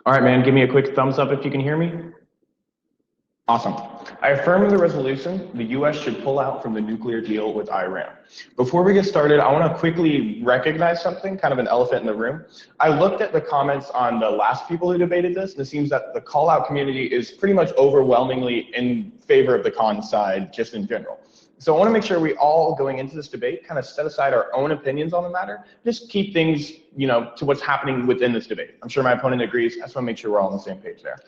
All right, man, give me a quick thumbs up if you can hear me. Awesome. I affirm the resolution the U.S. should pull out from the nuclear deal with Iran. Before we get started, I want to quickly recognize something, kind of an elephant in the room. I looked at the comments on the last people who debated this, and it seems that the call-out community is pretty much overwhelmingly in favor of the con side, just in general. So I want to make sure we all, going into this debate, kind of set aside our own opinions on the matter, just keep things, to what's happening within this debate. I'm sure my opponent agrees. I just want to make sure we're all on the same page there.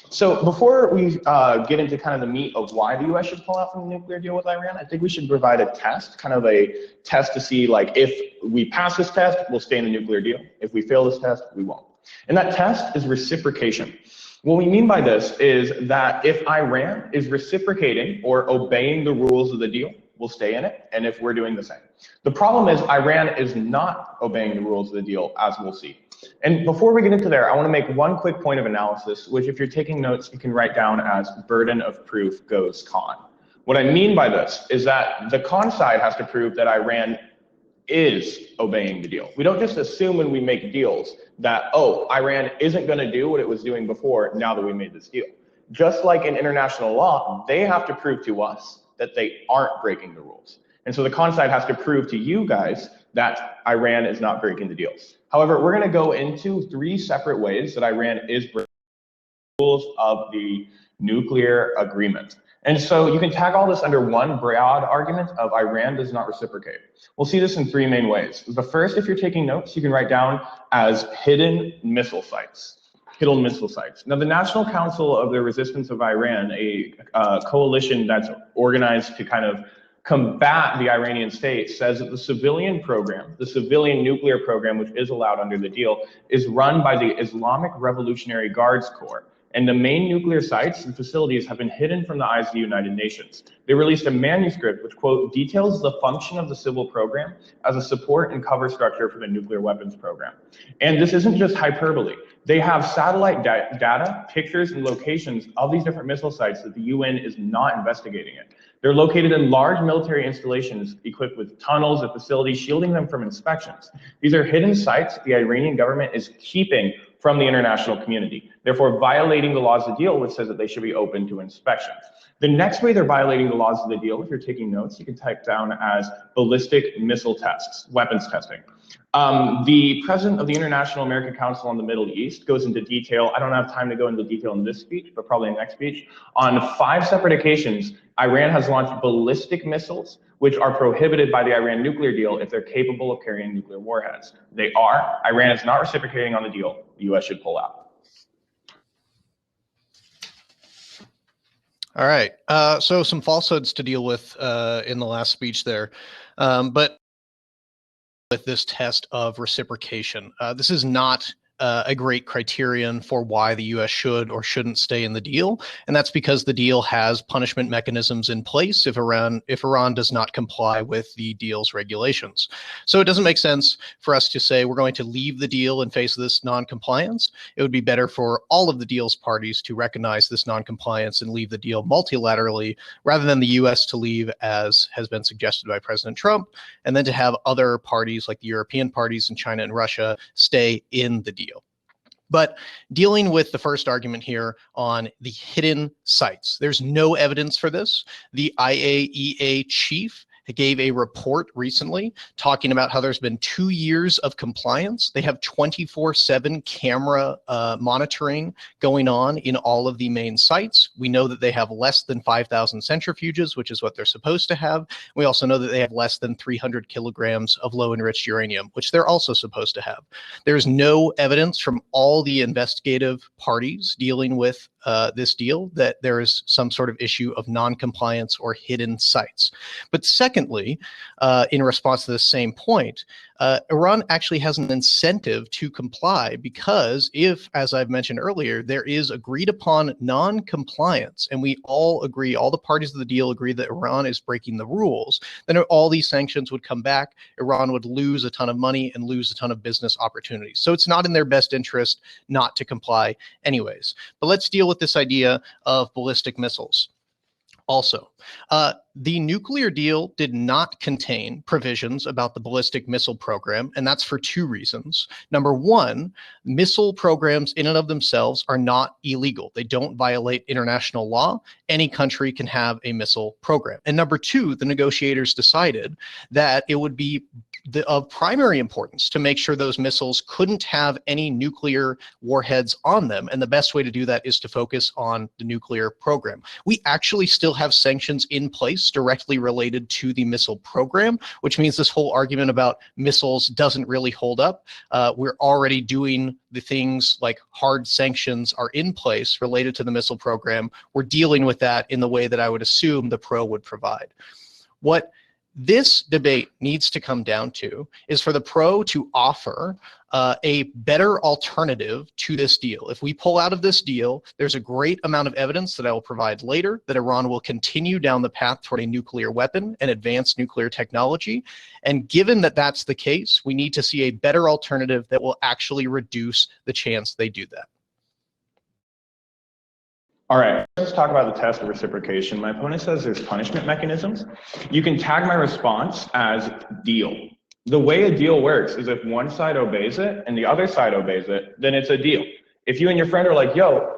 So before we get into kind of the meat of why the U.S. should pull out from the nuclear deal with Iran, I think we should provide a test, kind of a test to see, like, if we pass this test, we'll stay in the nuclear deal. If we fail this test, we won't. And that test is reciprocation. What we mean by this is that if Iran is reciprocating or obeying the rules of the deal, we'll stay in it, and if we're doing the same. The problem is Iran is not obeying the rules of the deal, as we'll see. And before we get into there, I want to make one quick point of analysis, which if you're taking notes, you can write down as burden of proof goes con. What I mean by this is that the con side has to prove that Iran is obeying the deal. We don't just assume when we make deals that, oh, Iran isn't going to do what it was doing before now that we made this deal. Just like in international law, they have to prove to us that they aren't breaking the rules. And so the con side has to prove to you guys that Iran is not breaking the deals. However, we're going to go into 3 separate ways that Iran is breaking the rules of the nuclear agreement. And so you can tag all this under one broad argument of Iran does not reciprocate. We'll see this in 3 main ways. The first, if you're taking notes, you can write down as hidden missile sites. Hidden missile sites. Now, the National Council of the Resistance of Iran, a coalition that's organized to kind of combat the Iranian state, says that the civilian program, the civilian nuclear program, which is allowed under the deal, is run by the Islamic Revolutionary Guards Corps. And the main nuclear sites and facilities have been hidden from the eyes of the United Nations. They released a manuscript which, quote, details the function of the civil program as a support and cover structure for the nuclear weapons program. And this isn't just hyperbole. They have satellite data, pictures, and locations of these different missile sites that the UN is not investigating it. They're located in large military installations equipped with tunnels and facilities shielding them from inspections. These are hidden sites the Iranian government is keeping from the international community, therefore violating the laws of the deal, which says that they should be open to inspections. The next way they're violating the laws of the deal, if you're taking notes, you can type down as ballistic missile tests, weapons testing. The president of the International American Council on the Middle East goes into detail. I don't have time to go into detail in this speech, but probably in the next speech. On 5 separate occasions, Iran has launched ballistic missiles, which are prohibited by the Iran nuclear deal if they're capable of carrying nuclear warheads. They are. Iran is not reciprocating on the deal. The U.S. should pull out. All right. So some falsehoods to deal with in the last speech there. But with this test of reciprocation, this is not a great criterion for why the U.S. should or shouldn't stay in the deal, and that's because the deal has punishment mechanisms in place if Iran does not comply with the deal's regulations. So it doesn't make sense for us to say we're going to leave the deal in face of this non-compliance. It would be better for all of the deal's parties to recognize this non-compliance and leave the deal multilaterally, rather than the U.S. to leave, as has been suggested by President Trump, and then to have other parties like the European parties and China and Russia stay in the deal. But dealing with the first argument here on the hidden sites, there's no evidence for this. The IAEA chief gave a report recently talking about how there's been 2 years of compliance. They have 24/7 camera monitoring going on in all of the main sites. We know that they have less than 5,000 centrifuges, which is what they're supposed to have. We also know that they have less than 300 kilograms of low enriched uranium, which they're also supposed to have. There's no evidence from all the investigative parties dealing with this deal that there is some sort of issue of non-compliance or hidden sites. But secondly, in response to the same point, Iran actually has an incentive to comply, because if, as I've mentioned earlier, there is agreed upon non-compliance, and we all agree, all the parties of the deal agree that Iran is breaking the rules, then all these sanctions would come back. Iran would lose a ton of money and lose a ton of business opportunities. So it's not in their best interest not to comply anyways. But let's deal with this idea of ballistic missiles. Also, The nuclear deal did not contain provisions about the ballistic missile program, and that's for two reasons. Number one, missile programs in and of themselves are not illegal. They don't violate international law. Any country can have a missile program. And number two, the negotiators decided that it would be of primary importance to make sure those missiles couldn't have any nuclear warheads on them. And the best way to do that is to focus on the nuclear program. We actually still have sanctions in place directly related to the missile program, which means this whole argument about missiles doesn't really hold up. We're already doing the things like hard sanctions are in place related to the missile program. We're dealing with that in the way that I would assume the pro would provide. What this debate needs to come down to is for the pro to offer a better alternative to this deal. If we pull out of this deal, there's a great amount of evidence that I will provide later that Iran will continue down the path toward a nuclear weapon and advanced nuclear technology. And given that that's the case, we need to see a better alternative that will actually reduce the chance they do that. All right, let's talk about the test of reciprocation. My opponent says there's punishment mechanisms. You can tag my response as deal. The way a deal works is if one side obeys it and the other side obeys it, then it's a deal. If you and your friend are like, yo,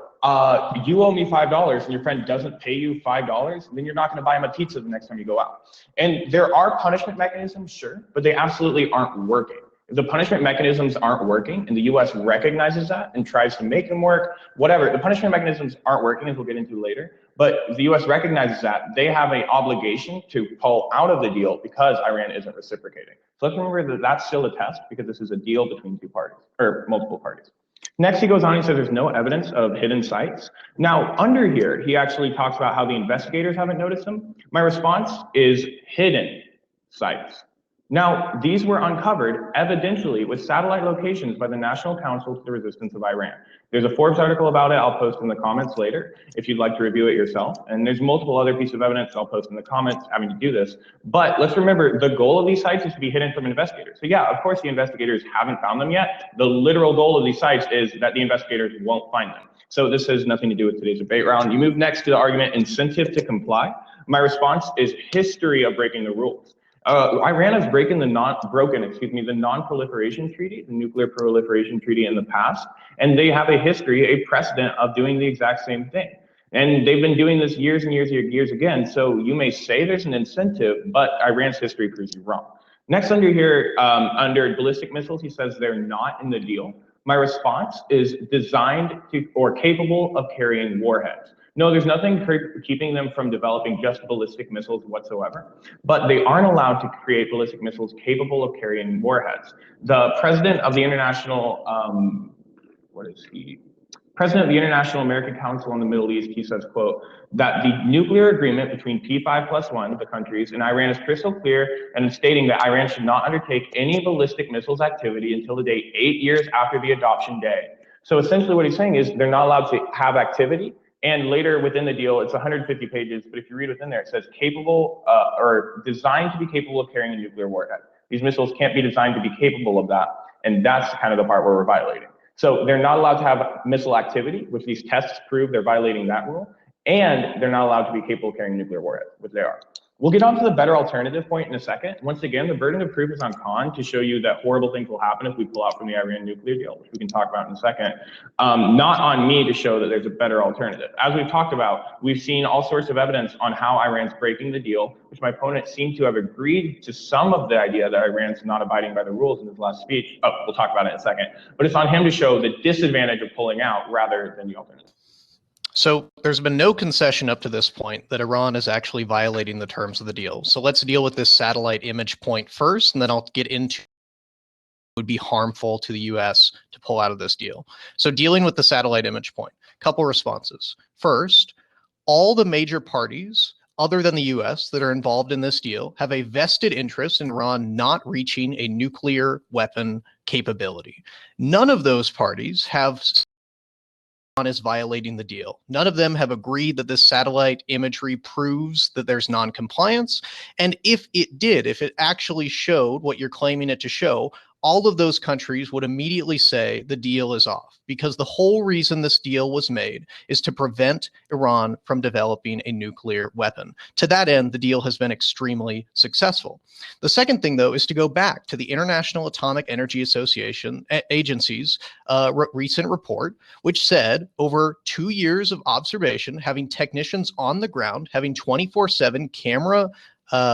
you owe me $5 and your friend doesn't pay you $5, then you're not going to buy him a pizza the next time you go out. And there are punishment mechanisms, sure, but they absolutely aren't working. If the punishment mechanisms aren't working and the US recognizes that and tries to make them work, whatever, the punishment mechanisms aren't working, as we'll get into later, but if the US recognizes that, they have an obligation to pull out of the deal because Iran isn't reciprocating. So let's remember that that's still a test because this is a deal between two parties, or multiple parties. Next, he goes on and says there's no evidence of hidden sites. Now, under here, he actually talks about how the investigators haven't noticed them. My response is hidden sites. Now, these were uncovered evidentially with satellite locations by the National Council to the Resistance of Iran. There's a Forbes article about it I'll post in the comments later if you'd like to review it yourself. And there's multiple other pieces of evidence I'll post in the comments having to do this. But let's remember, the goal of these sites is to be hidden from investigators. So yeah, of course the investigators haven't found them yet. The literal goal of these sites is that the investigators won't find them. So this has nothing to do with today's debate round. You move next to the argument incentive to comply. My response is history of breaking the rules. Iran has broken the non-proliferation treaty, the nuclear proliferation treaty in the past, and they have a history, a precedent of doing the exact same thing. And they've been doing this years and years and years again. So you may say there's an incentive, but Iran's history proves you wrong. Next under here, under ballistic missiles, he says they're not in the deal. My response is designed to or capable of carrying warheads. No, there's nothing keeping them from developing just ballistic missiles whatsoever, but they aren't allowed to create ballistic missiles capable of carrying warheads. The president of the International, President of the International American Council on the Middle East, he says, quote, that the nuclear agreement between P5+1, the countries, and Iran is crystal clear and is stating that Iran should not undertake any ballistic missiles activity until the date 8 years after the adoption day. So essentially what he's saying is they're not allowed to have activity. And later within the deal, it's 150 pages, but if you read within there, it says capable or designed to be capable of carrying a nuclear warhead. These missiles can't be designed to be capable of that. And that's kind of the part where we're violating. So they're not allowed to have missile activity, which these tests prove they're violating that rule. And they're not allowed to be capable of carrying nuclear warheads, which they are. We'll get on to the better alternative point in a second. Once again, the burden of proof is on Khan to show you that horrible things will happen if we pull out from the Iran nuclear deal, which we can talk about in a second. Not on me to show that there's a better alternative. As we've talked about, we've seen all sorts of evidence on how Iran's breaking the deal, which my opponent seemed to have agreed to some of the idea that Iran's not abiding by the rules in his last speech. Oh, we'll talk about it in a second. But it's on him to show the disadvantage of pulling out rather than the alternative. So there's been no concession up to this point that Iran is actually violating the terms of the deal. So let's deal with this satellite image point first, and then I'll get into would be harmful to the US to pull out of this deal. So dealing with the satellite image point, couple responses. First, all the major parties other than the US that are involved in this deal have a vested interest in Iran not reaching a nuclear weapon capability. None of those parties have is violating the deal. None of them have agreed that this satellite imagery proves that there's non-compliance. And if it did, if it actually showed what you're claiming it to show, all of those countries would immediately say the deal is off, because the whole reason this deal was made is to prevent Iran from developing a nuclear weapon. To that end, the deal has been extremely successful. The second thing, though, is to go back to the International Atomic Energy Association Agency's recent report, which said over 2 years of observation, having technicians on the ground, having 24/7 camera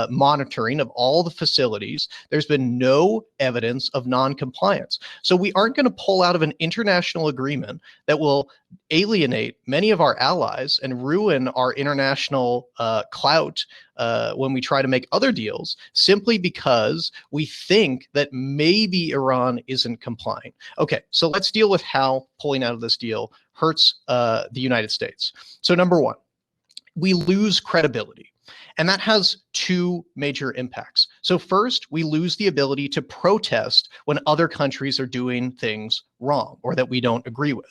monitoring of all the facilities, there's been no evidence of non-compliance. So we aren't going to pull out of an international agreement that will alienate many of our allies and ruin our international clout when we try to make other deals, simply because we think that maybe Iran isn't complying. Okay, so let's deal with how pulling out of this deal hurts the United States. So number one, we lose credibility. And that has two major impacts. So first, we lose the ability to protest when other countries are doing things wrong or that we don't agree with.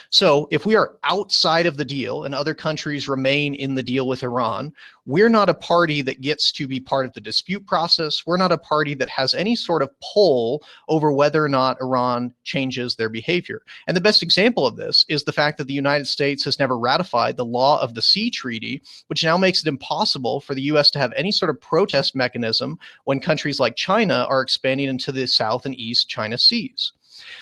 So if we are outside of the deal and other countries remain in the deal with Iran, we're not a party that gets to be part of the dispute process. We're not a party that has any sort of pull over whether or not Iran changes their behavior. And the best example of this is the fact that the United States has never ratified the Law of the Sea Treaty, which now makes it impossible for the US to have any sort of protest mechanism when countries like China are expanding into the South and East China Seas.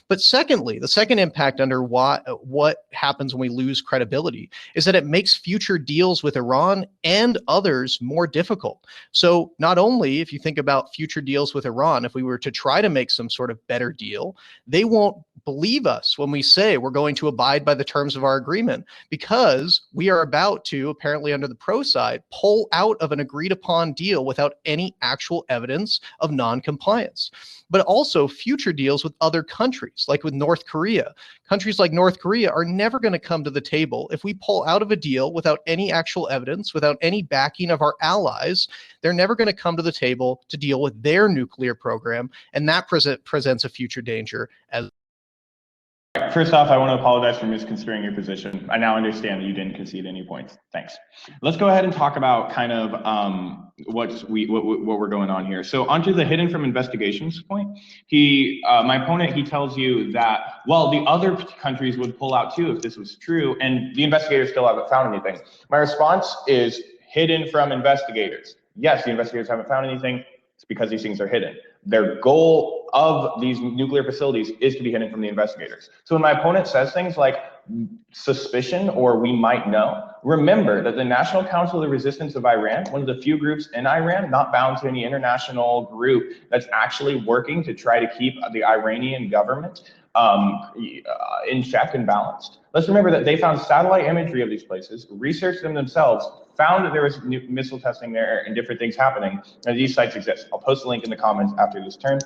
But secondly, the second impact under what happens when we lose credibility is that it makes future deals with Iran and others more difficult. So not only, if you think about future deals with Iran, if we were to try to make some sort of better deal, they won't believe us when we say we're going to abide by the terms of our agreement, because we are about to, apparently under the pro side, pull out of an agreed upon deal without any actual evidence of non-compliance. But also future deals with other countries, like with North Korea. Countries like North Korea are never going to come to the table if we pull out of a deal without any actual evidence, without any backing of our allies. They're never going to come to the table to deal with their nuclear program, and that presents a future danger as. First off, I want to apologize for misconstruing your position. I now understand that you didn't concede any points. Thanks. Let's go ahead and talk about kind of what we're going on here. So onto the hidden from investigations point. My opponent, he tells you that, well, the other countries would pull out too if this was true, and the investigators still haven't found anything. My response is hidden from investigators. Yes, the investigators haven't found anything. It's because these things are hidden. Their goal of these nuclear facilities is to be hidden from the investigators. So when my opponent says things like suspicion or we might know, remember that the National Council of the Resistance of Iran, one of the few groups in Iran, not bound to any international group, that's actually working to try to keep the Iranian government in check and balanced. Let's remember that they found satellite imagery of these places, researched them themselves, found that there was missile testing there and different things happening, and these sites exist. I'll post a link in the comments after this turn.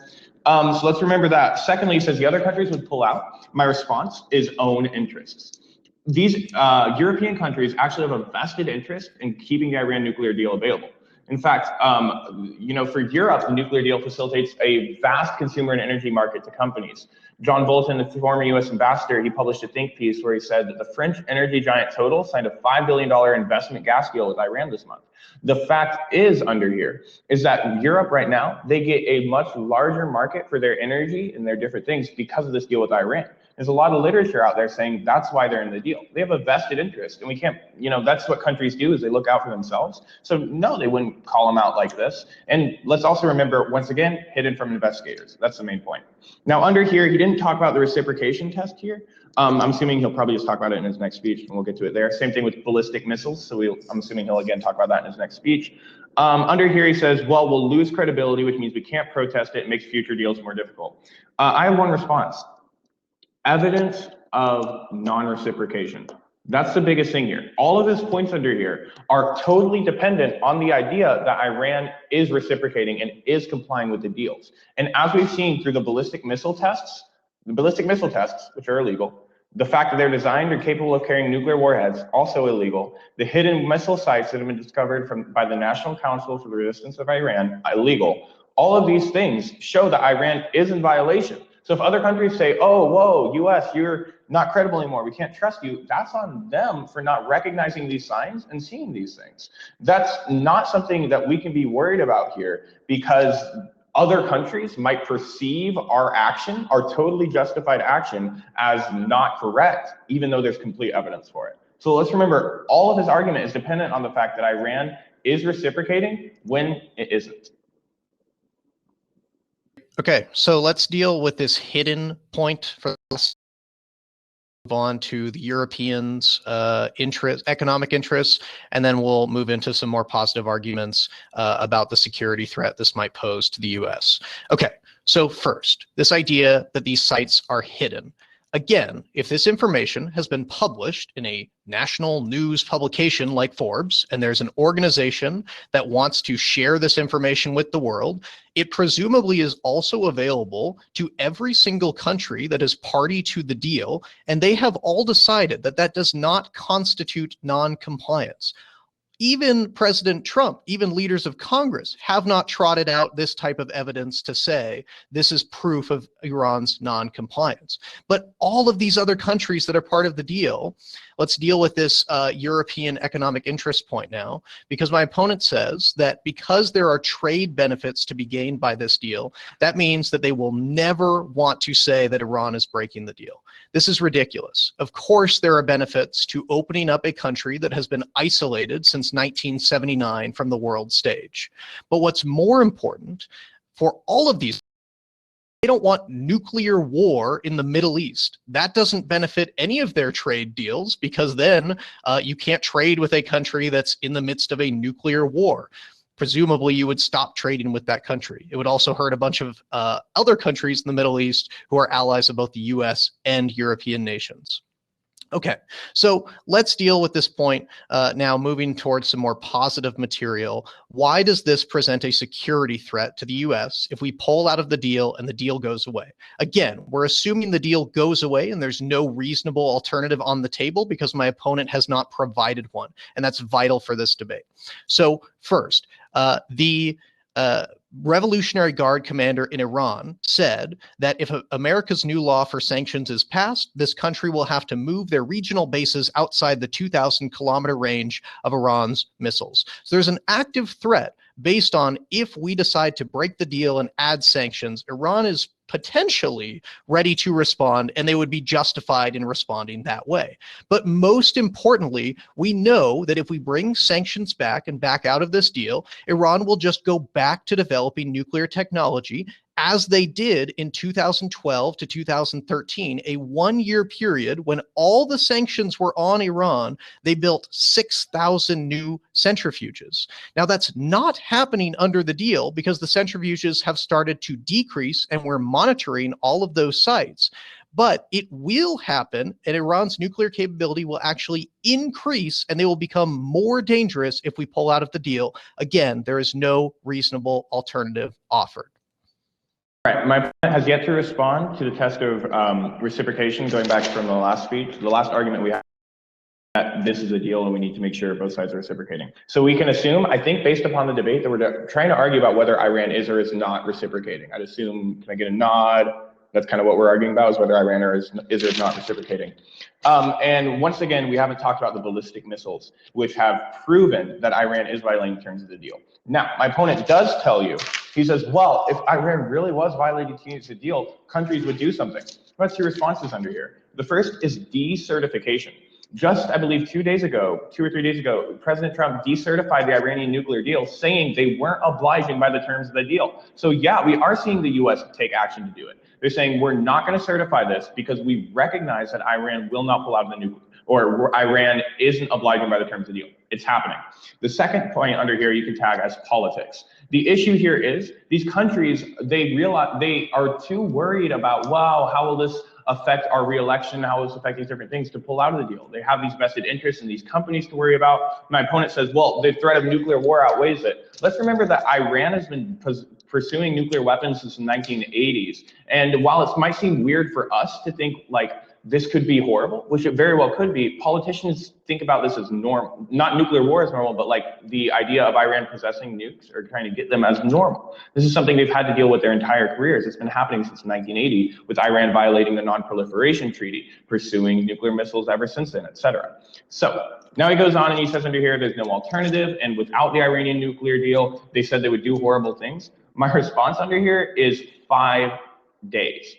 So let's remember that. Secondly, he says the other countries would pull out. My response is own interests. These European countries actually have a vested interest in keeping the Iran nuclear deal available. In fact, for Europe, the nuclear deal facilitates a vast consumer and energy market to companies. John Bolton, the former US ambassador, he published a think piece where he said that the French energy giant Total signed a $5 billion investment gas deal with Iran this month. The fact is under here is that Europe right now, they get a much larger market for their energy and their different things because of this deal with Iran. There's a lot of literature out there saying that's why they're in the deal. They have a vested interest, and we can't, that's what countries do, is they look out for themselves. So no, they wouldn't call them out like this. And let's also remember, once again, hidden from investigators. That's the main point. Now under here, he didn't talk about the reciprocation test here. I'm assuming he'll probably just talk about it in his next speech, and we'll get to it there. Same thing with ballistic missiles. So I'm assuming he'll again talk about that in his next speech. Under here, he says, well, we'll lose credibility, which means we can't protest it. It makes future deals more difficult. I have one response. Evidence of non-reciprocation. That's the biggest thing here. All of his points under here are totally dependent on the idea that Iran is reciprocating and is complying with the deals. And as we've seen through the ballistic missile tests, which are illegal, the fact that they're designed or capable of carrying nuclear warheads, also illegal, the hidden missile sites that have been discovered by the National Council for the Resistance of Iran, illegal. All of these things show that Iran is in violation. So if other countries say, oh, whoa, US, you're not credible anymore, we can't trust you, that's on them for not recognizing these signs and seeing these things. That's not something that we can be worried about here, because other countries might perceive our action, our totally justified action, as not correct, even though there's complete evidence for it. So let's remember, all of his argument is dependent on the fact that Iran is reciprocating when it isn't. Okay, so let's deal with this hidden point for this. Move on to the Europeans' economic interests, and then we'll move into some more positive arguments about the security threat this might pose to the US. Okay, so first, this idea that these sites are hidden. Again, if this information has been published in a national news publication like Forbes, and there's an organization that wants to share this information with the world, it presumably is also available to every single country that is party to the deal, and they have all decided that that does not constitute non-compliance. Even President Trump, even leaders of Congress have not trotted out this type of evidence to say this is proof of Iran's non-compliance. But all of these other countries that are part of the deal, let's deal with this European economic interest point now, because my opponent says that because there are trade benefits to be gained by this deal, that means that they will never want to say that Iran is breaking the deal. This is ridiculous. Of course, there are benefits to opening up a country that has been isolated since 1979 from the world stage. But what's more important for all of these, they don't want nuclear war in the Middle East. That doesn't benefit any of their trade deals, because then you can't trade with a country that's in the midst of a nuclear war. Presumably you would stop trading with that country. It would also hurt a bunch of other countries in the Middle East who are allies of both the US and European nations. Okay, so let's deal with this point now, moving towards some more positive material. Why does this present a security threat to the US if we pull out of the deal and the deal goes away? Again, we're assuming the deal goes away and there's no reasonable alternative on the table because my opponent has not provided one, and that's vital for this debate. So first, the Revolutionary Guard commander in Iran said that if America's new law for sanctions is passed, this country will have to move their regional bases outside the 2,000-kilometer range of Iran's missiles. So there's an active threat based on if we decide to break the deal and add sanctions, Iran is potentially ready to respond, and they would be justified in responding that way. But most importantly, we know that if we bring sanctions back and back out of this deal, Iran will just go back to developing nuclear technology, as they did in 2012 to 2013, a one-year period when all the sanctions were on Iran. They built 6,000 new centrifuges. Now, that's not happening under the deal because the centrifuges have started to decrease, and we're monitoring all of those sites. But it will happen, and Iran's nuclear capability will actually increase, and they will become more dangerous if we pull out of the deal. Again, there is no reasonable alternative offered. All right, my opponent has yet to respond to the test of reciprocation, going back from the last speech. The last argument we had, that this is a deal and we need to make sure both sides are reciprocating. So we can assume, I think based upon the debate, that we're trying to argue about whether Iran is or is not reciprocating. I'd assume, can I get a nod? That's kind of what we're arguing about, is whether Iran is or is not reciprocating. And once again, we haven't talked about the ballistic missiles, which have proven that Iran is violating the terms of the deal. Now, my opponent does tell you, he says, well, if Iran really was violating the terms of the deal, countries would do something. What's your responses under here? The first is decertification. Just, I believe, 2 or 3 days ago, President Trump decertified the Iranian nuclear deal, saying they weren't obliging by the terms of the deal. So yeah, we are seeing the US take action to do it. They're saying we're not going to certify this because we recognize that Iran will not pull out of the nuclear, or Iran isn't obliging by the terms of the deal. It's happening. The second point under here you can tag as politics. The issue here is these countries, they realize they are too worried about, wow, how will this affect our reelection, how will this affect these different things, to pull out of the deal. They have these vested interests in these companies to worry about. My opponent says, well, the threat of nuclear war outweighs it. Let's remember that Iran has been pursuing nuclear weapons since the 1980s. And while it might seem weird for us to think like this could be horrible, which it very well could be, politicians think about this as normal. Not nuclear war as normal, but like the idea of Iran possessing nukes or trying to get them as normal. This is something they've had to deal with their entire careers. It's been happening since 1980 with Iran violating the Non-Proliferation Treaty, pursuing nuclear missiles ever since then, etc. So now he goes on and he says under here, there's no alternative. And without the Iranian nuclear deal, they said they would do horrible things. My response under here is 5 days.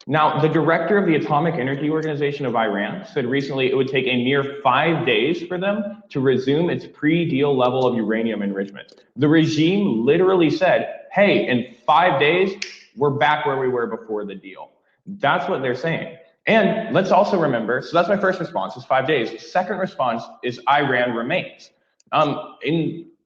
Now, the director of the Atomic Energy Organization of Iran said recently it would take a mere 5 days for them to resume its pre-deal level of uranium enrichment. The regime literally said, hey, in 5 days, we're back where we were before the deal. That's what they're saying. And let's also remember, so that's my first response, is 5 days. Second response is Iran remains.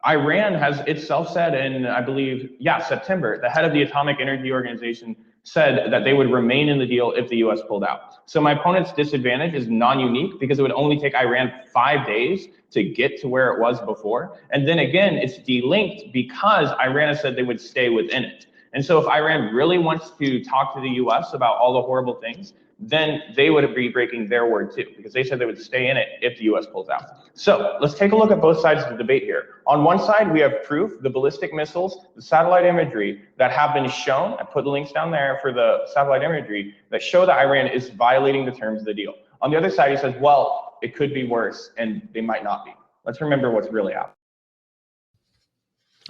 Iran has itself said in, I believe, September, the head of the Atomic Energy Organization said that they would remain in the deal if the US pulled out. So my opponent's disadvantage is non-unique because it would only take Iran 5 days to get to where it was before. And then again, it's delinked because Iran has said they would stay within it. And so if Iran really wants to talk to the US about all the horrible things, then they would be breaking their word too, because they said they would stay in it if the US pulls out. So let's take a look at both sides of the debate here. On one side, we have proof, the ballistic missiles, the satellite imagery that have been shown. I put the links down there for the satellite imagery that show that Iran is violating the terms of the deal. On the other side, he says, well, it could be worse and they might not be. Let's remember what's really happening.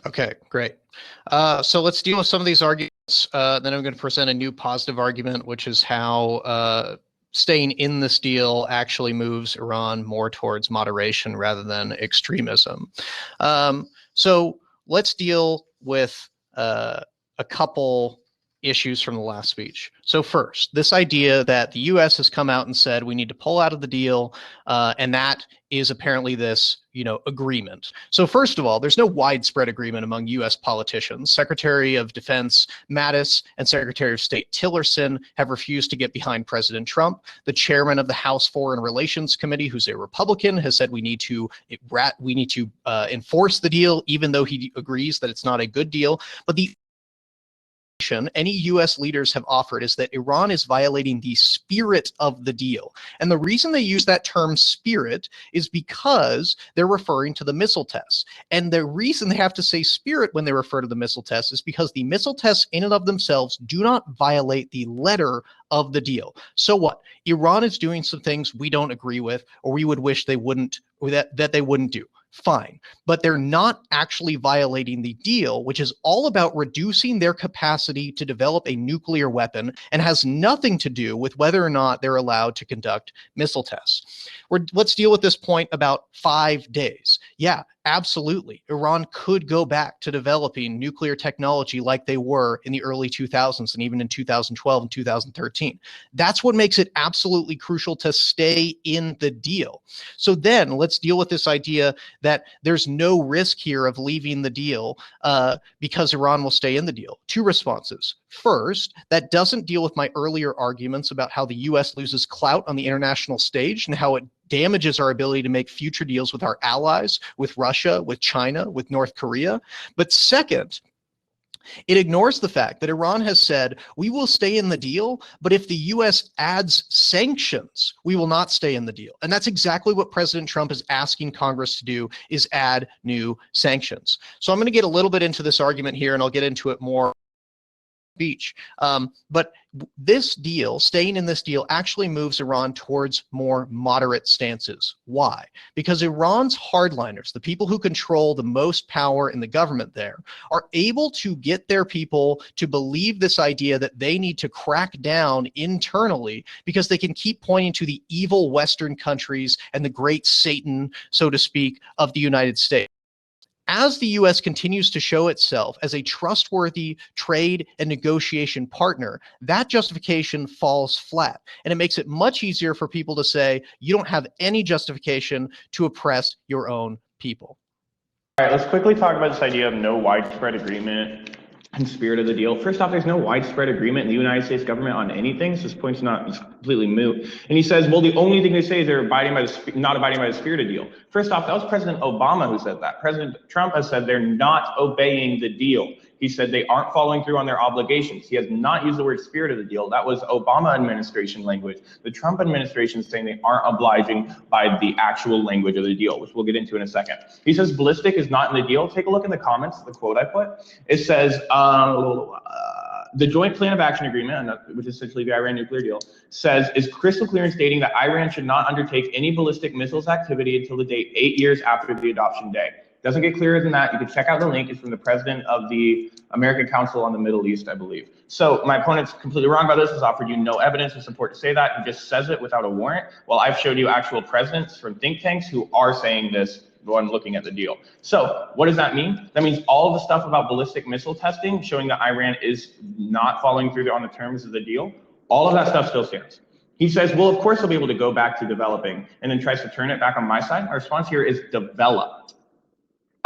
Okay, great. So let's deal with some of these arguments. Then I'm going to present a new positive argument, which is how staying in this deal actually moves Iran more towards moderation rather than extremism. So let's deal with a couple issues from the last speech. So first, this idea that the U.S. has come out and said we need to pull out of the deal, and that is apparently this, agreement. So first of all, there's no widespread agreement among U.S. politicians. Secretary of Defense Mattis and Secretary of State Tillerson have refused to get behind President Trump. The chairman of the House Foreign Relations Committee, who's a Republican, has said we need to enforce the deal, even though he agrees that it's not a good deal. But the any U.S. leaders have offered is that Iran is violating the spirit of the deal. And the reason they use that term spirit is because they're referring to the missile tests. And the reason they have to say spirit when they refer to the missile tests is because the missile tests in and of themselves do not violate the letter of the deal. So what? Iran is doing some things we don't agree with, or we would wish they wouldn't, or that they wouldn't do. Fine, but they're not actually violating the deal, which is all about reducing their capacity to develop a nuclear weapon and has nothing to do with whether or not they're allowed to conduct missile tests. Let's deal with this point about 5 days. Yeah, absolutely. Iran could go back to developing nuclear technology like they were in the early 2000s and even in 2012 and 2013. That's what makes it absolutely crucial to stay in the deal. So then let's deal with this idea that there's no risk here of leaving the deal because Iran will stay in the deal. Two responses. First, that doesn't deal with my earlier arguments about how the U.S. loses clout on the international stage and how it damages our ability to make future deals with our allies, with Russia, with China, with North Korea. But second, it ignores the fact that Iran has said, we will stay in the deal, but if the U.S. adds sanctions, we will not stay in the deal. And that's exactly what President Trump is asking Congress to do, is add new sanctions. So I'm going to get a little bit into this argument here, and I'll get into it more speech. But this deal, staying in this deal, actually moves Iran towards more moderate stances. Why? Because Iran's hardliners, the people who control the most power in the government there, are able to get their people to believe this idea that they need to crack down internally because they can keep pointing to the evil Western countries and the great Satan, so to speak, of the United States. As the U.S. continues to show itself as a trustworthy trade and negotiation partner, that justification falls flat. And it makes it much easier for people to say, you don't have any justification to oppress your own people. All right, let's quickly talk about this idea of no widespread agreement and spirit of the deal. First off, there's no widespread agreement in the United States government on anything, so this point's it's completely moot. And he says, well, the only thing they say is they're not abiding by the spirit of the deal. First off, that was President Obama who said that. President Trump has said they're not obeying the deal. He said they aren't following through on their obligations. He has not used the word spirit of the deal. That was Obama administration language. The Trump administration is saying they aren't obliging by the actual language of the deal, which we'll get into in a second. He says ballistic is not in the deal. Take a look in the comments, the quote I put. It says, the Joint Plan of Action Agreement, which is essentially the Iran nuclear deal, says is crystal clear in stating that Iran should not undertake any ballistic missiles activity until the date 8 years after the adoption day. Doesn't get clearer than that. You can check out the link. It's from the president of the American Council on the Middle East, I believe. So my opponent's completely wrong about this. Has offered you no evidence or support to say that. He just says it without a warrant. Well, I've showed you actual presidents from think tanks who are saying this when looking at the deal. So what does that mean? That means all of the stuff about ballistic missile testing, showing that Iran is not following through on the terms of the deal, all of that stuff still stands. He says, well, of course, he'll be able to go back to developing, and then tries to turn it back on my side. Our response here is develop.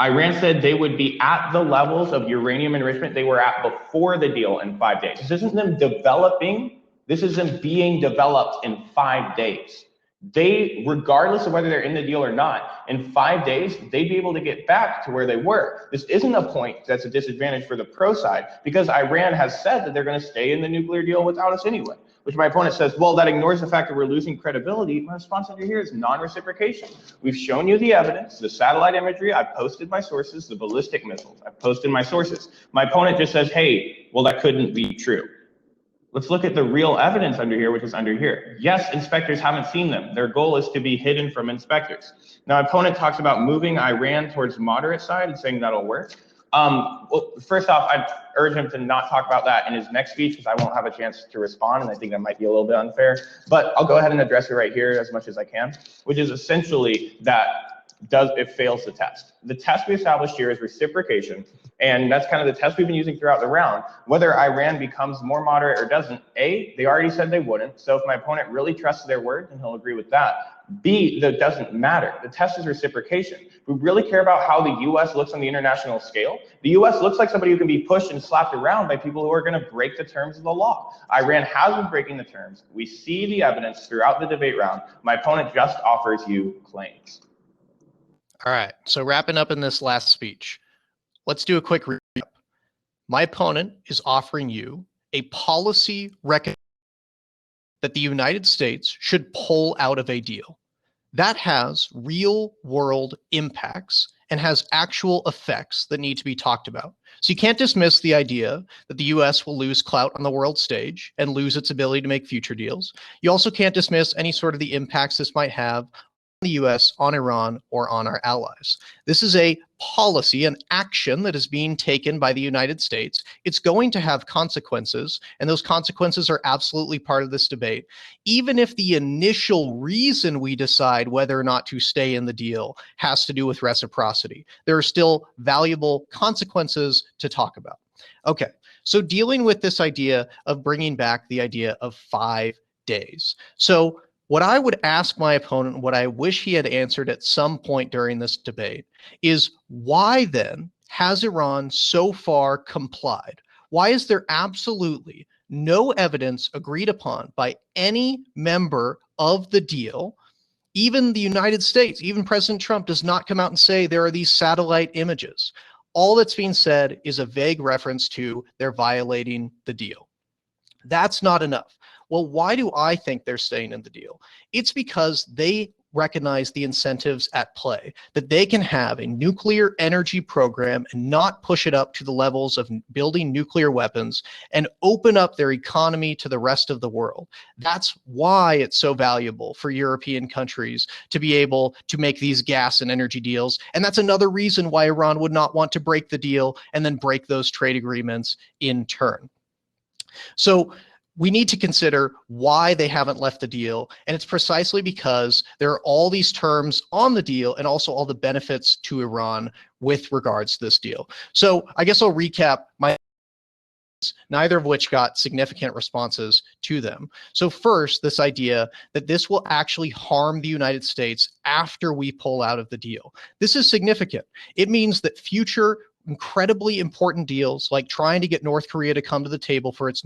Iran said they would be at the levels of uranium enrichment they were at before the deal in 5 days. This isn't them developing. This is them being developed in 5 days. They, regardless of whether they're in the deal or not, in 5 days, they'd be able to get back to where they were. This isn't a point that's a disadvantage for the pro side, because Iran has said that they're going to stay in the nuclear deal without us anyway. Which my opponent says, well, that ignores the fact that we're losing credibility. My response under here is non-reciprocation. We've shown you the evidence, the satellite imagery. I've posted my sources, the ballistic missiles. I've posted my sources. My opponent just says, hey, well, that couldn't be true. Let's look at the real evidence under here, which is under here. Yes, inspectors haven't seen them. Their goal is to be hidden from inspectors. Now, my opponent talks about moving Iran towards moderate side and saying that'll work. Well, first off, I'd urge him to not talk about that in his next speech, because I won't have a chance to respond, and I think that might be a little bit unfair. But I'll go ahead and address it right here as much as I can, which is essentially that it fails the test. The test we established here is reciprocation, and that's kind of the test we've been using throughout the round. Whether Iran becomes more moderate or doesn't, A, they already said they wouldn't, so if my opponent really trusts their word, then he'll agree with that. B, that doesn't matter. The test is reciprocation. If we really care about how the US looks on the international scale, the US looks like somebody who can be pushed and slapped around by people who are going to break the terms of the law. Iran has been breaking the terms. We see the evidence throughout the debate round. My opponent just offers you claims. All right, so wrapping up in this last speech, let's do a quick recap. My opponent is offering you a policy recommendation that the United States should pull out of a deal. That has real world impacts and has actual effects that need to be talked about. So you can't dismiss the idea that the US will lose clout on the world stage and lose its ability to make future deals. You also can't dismiss any sort of the impacts this might have the US, on Iran, or on our allies. This is a policy, an action that is being taken by the United States. It's going to have consequences, and those consequences are absolutely part of this debate. Even if the initial reason we decide whether or not to stay in the deal has to do with reciprocity, there are still valuable consequences to talk about. Okay, so dealing with this idea of bringing back the idea of 5 days. So what I would ask my opponent, what I wish he had answered at some point during this debate, is why then has Iran so far complied? Why is there absolutely no evidence agreed upon by any member of the deal? Even the United States, even President Trump does not come out and say there are these satellite images. All that's being said is a vague reference to they're violating the deal. That's not enough. Well, why do I think they're staying in the deal? It's because they recognize the incentives at play, that they can have a nuclear energy program and not push it up to the levels of building nuclear weapons and open up their economy to the rest of the world. That's why it's so valuable for European countries to be able to make these gas and energy deals. And that's another reason why Iran would not want to break the deal and then break those trade agreements in turn. So we need to consider why they haven't left the deal. And it's precisely because there are all these terms on the deal and also all the benefits to Iran with regards to this deal. So I guess I'll recap my neither of which got significant responses to them. So first, this idea that this will actually harm the United States after we pull out of the deal. This is significant. It means that future incredibly important deals like trying to get North Korea to come to the table for its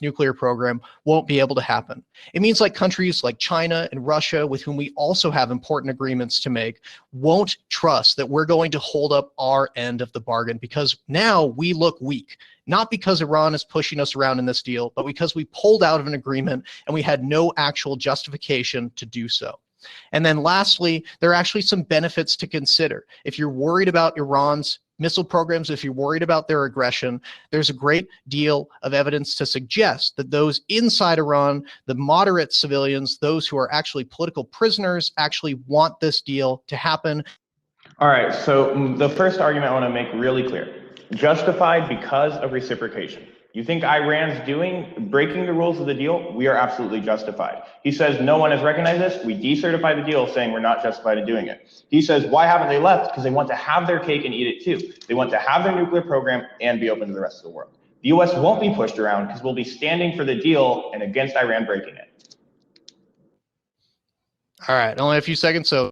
nuclear program won't be able to happen. It means like countries like China and Russia, with whom we also have important agreements to make, won't trust that we're going to hold up our end of the bargain, because now we look weak. Not because Iran is pushing us around in this deal, but because we pulled out of an agreement and we had no actual justification to do so. And then lastly, there are actually some benefits to consider. If you're worried about Iran's missile programs, if you're worried about their aggression, there's a great deal of evidence to suggest that those inside Iran, the moderate civilians, those who are actually political prisoners, actually want this deal to happen. All right, so the first argument I want to make really clear. Justified because of reciprocation. You think Iran's breaking the rules of the deal? We are absolutely justified. He says no one has recognized this. We decertify the deal saying we're not justified in doing it. He says, why haven't they left? Because they want to have their cake and eat it too. They want to have their nuclear program and be open to the rest of the world. The US won't be pushed around because we'll be standing for the deal and against Iran breaking it. All right, only a few seconds, so